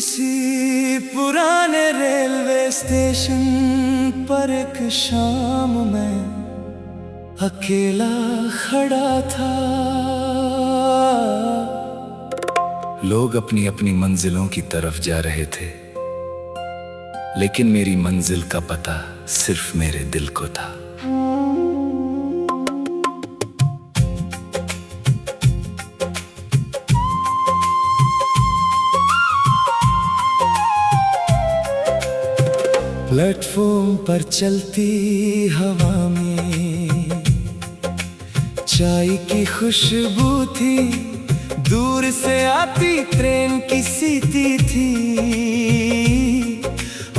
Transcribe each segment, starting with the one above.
किसी पुराने railway station पर एक शाम मैं अकेला खड़ा था। लोग अपनी अपनी मंजिलों की तरफ जा रहे थे, लेकिन मेरी मंजिल का पता सिर्फ मेरे दिल को था। प्लेटफॉर्म पर चलती हवा में चाय की खुशबू थी, दूर से आती ट्रेन की सीटी थी,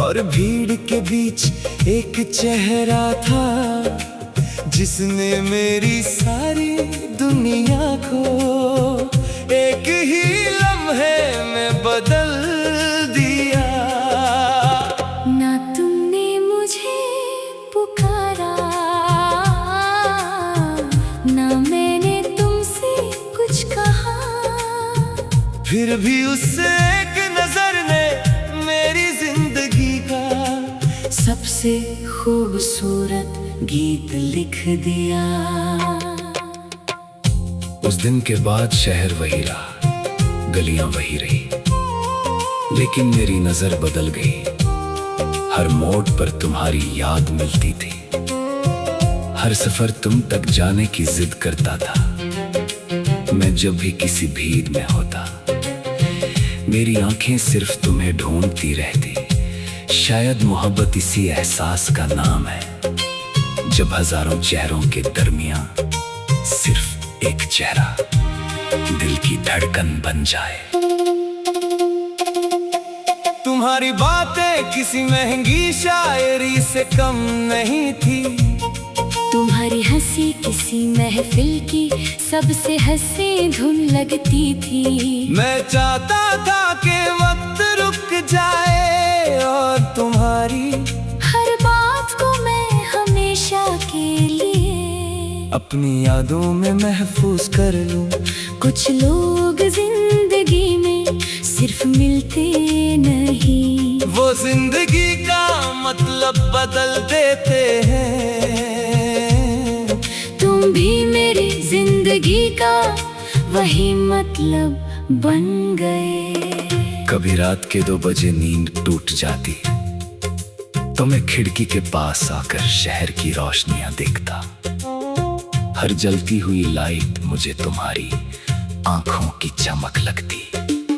और भीड़ के बीच एक चेहरा था जिसने मेरी सारी दुनिया को एक ही लम्हे में बदल दिया। ना तुमने मुझे पुकारा, ना मैंने तुमसे कुछ कहा, फिर भी उससे एक नजर ने मेरी जिंदगी का सबसे खूबसूरत गीत लिख दिया। उस दिन के बाद शहर वही रहा, गलियां वही रही, लेकिन मेरी नजर बदल गई। हर मोड़ पर तुम्हारी याद मिलती थी, हर सफर तुम तक जाने की जिद करता था। मैं जब भी किसी भीड़ में होता, मेरी आंखें सिर्फ तुम्हें ढूंढती रहती। शायद मोहब्बत इसी एहसास का नाम है, जब हजारों चेहरों के दरमियां सिर्फ एक चेहरा दिल की धड़कन बन जाए। तुम्हारी बातें किसी महंगी शायरी से कम नहीं थी, तुम्हारी हंसी किसी महफिल की सबसे हंसी धुन लगती थी। मैं चाहता था कि वक्त रुक जाए और तुम्हारी हर बात को मैं हमेशा के लिए अपनी यादों में महफूज कर लूं। कुछ लोग जिंदगी में सिर्फ मिलते नहीं, वो जिंदगी का मतलब बदल देते हैं। तुम भी मेरी जिंदगी का वही मतलब बन गए। कभी रात के 2 बजे नींद टूट जाती, तो मैं खिड़की के पास आकर शहर की रोशनियां देखता। हर जलती हुई लाइट मुझे तुम्हारी आंखों की चमक लगती।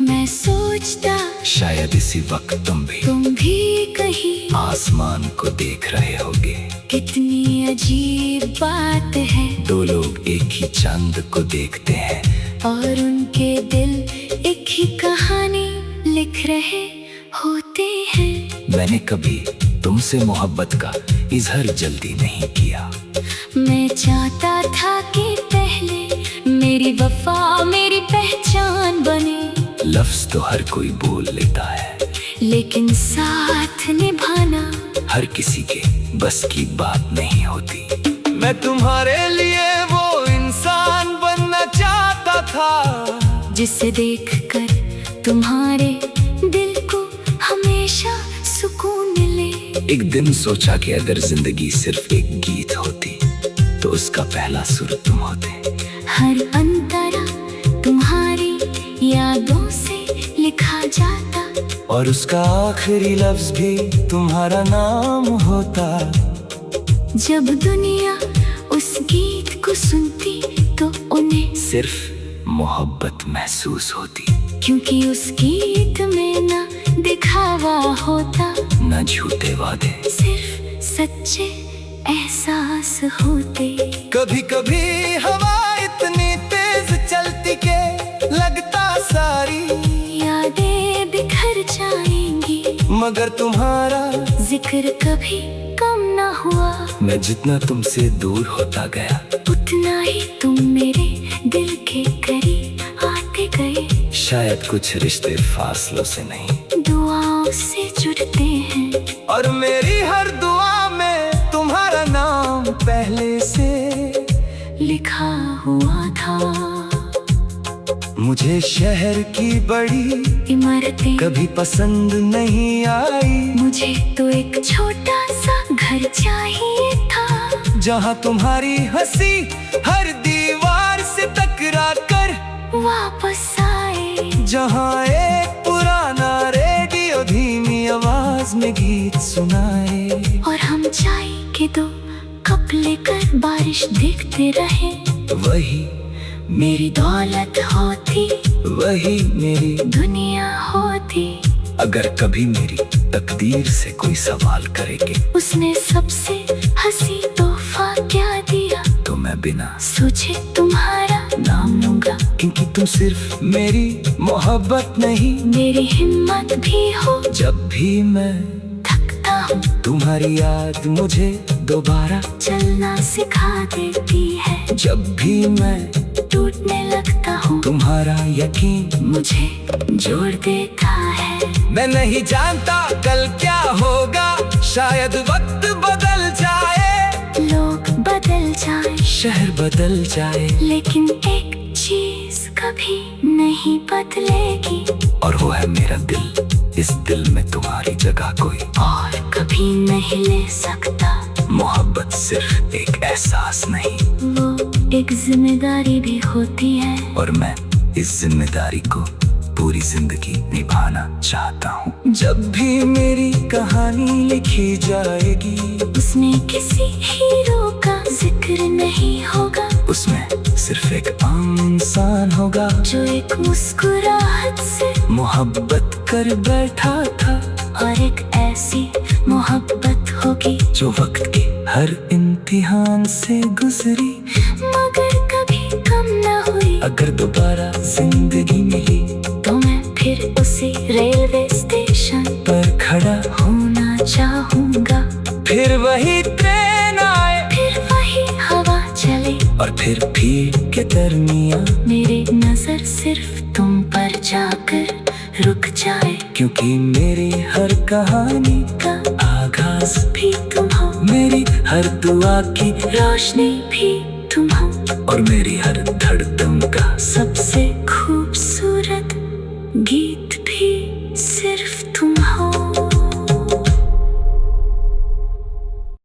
मैं सोचता शायद इसी वक्त तुम भी कहीं आसमान को देख रहे होगे। कितनी अजीब बात है, 2 लोग एक ही चांद को देखते हैं, और उनके दिल एक ही कहानी लिख रहे होते हैं। मैंने कभी तुमसे मोहब्बत का इजहार जल्दी नहीं किया। मैं चाहता था कि पहले मेरी वफा मेरी पहचान बने। लफ्ज तो हर कोई बोल लेता है, लेकिन साथ निभाना हर किसी के बस की बात नहीं होती। मैं तुम्हारे लिए वो इंसान बनना चाहता था, जिसे देखकर तुम्हारे दिल को हमेशा सुकून मिले। एक दिन सोचा कि अगर जिंदगी सिर्फ एक गीत होती, तो उसका पहला सुर तुम होते। हर अंतरा तुम्हारी यादों से लिखा जाता, और उसका आखिरी लफ्ज भी तुम्हारा नाम होता। जब दुनिया उस गीत को सुनती, तो उन्हें सिर्फ मोहब्बत महसूस होती, क्योंकि उस गीत में ना दिखावा होता, न झूठे वादे, सिर्फ सच्चे एहसास होते। कभी कभी हवा इतनी तेज चलती के लगता सारी यादें बिखर जाएंगी, मगर तुम्हारा जिक्र कभी कम ना हुआ। मैं जितना तुमसे दूर होता गया, उतना ही तुम मेरे दिल के करीब आते गए। शायद कुछ रिश्ते फासलों से नहीं, दुआओं से जुड़ते हैं, और मेरी हर दुआ में तुम्हारा नाम पहले से लिखा हुआ था। मुझे शहर की बड़ी इमारतें कभी पसंद नहीं आई। मुझे तो एक छोटा सा घर चाहिए था, जहाँ तुम्हारी हंसी हर दीवार से टकरा कर वापस आए। जहाँ एक पुराना रेडियो धीमी आवाज में गीत सुनाए। और हम चाय के 2 कप लेकर बारिश देखते रहे। वही मेरी दौलत होती, वही मेरी दुनिया होती। अगर कभी मेरी तकदीर से कोई सवाल करेंगे उसने सबसे हंसी तोहफा क्या दिया, तो मैं बिना सोचे तुम्हारा नाम लूंगा। क्योंकि तुम सिर्फ मेरी मोहब्बत नहीं, मेरी हिम्मत भी हो। जब भी मैं थकता हूँ तुम्हारी याद मुझे दोबारा चलना सिखा देती है। जब भी मैं टूटने लगता हूँ तुम्हारा यकीन मुझे जोड़ देता है। मैं नहीं जानता कल क्या होगा, शायद वक्त बदल जाए, लोग बदल जाए, शहर बदल जाए, लेकिन एक चीज कभी नहीं बदलेगी, और वो है मेरा दिल। इस दिल में तुम्हारी जगह कोई और कभी नहीं ले सकता। मोहब्बत सिर्फ एक एहसास नहीं, वो एक जिम्मेदारी भी होती है। और मैं इस जिम्मेदारी को पूरी जिंदगी निभाना चाहता हूँ। जब भी मेरी कहानी लिखी जाएगी उसमें किसी हीरो का जिक्र नहीं होगा, उसमें सिर्फ एक आम इंसान होगा जो एक मुस्कुराहट से मोहब्बत कर बैठा था। और एक ऐसी मोहब्बत होगी जो वक्त के हर इम्तिहान से गुजरी, मगर कभी कम न हुई। अगर दोबारा जिंदगी मिली तो मैं फिर उसी रेलवे स्टेशन पर खड़ा होना चाहूँगा। फिर वही ट्रेन आए, फिर वही हवा चले, और फिर भीड़ के दरमियां मेरी नजर सिर्फ तुम पर जाकर रुक जाए। क्योंकि मेरी हर कहानी का आगाज भी तुम हो, मेरी हर दुआ की रोशनी भी तुम हो, और मेरी हर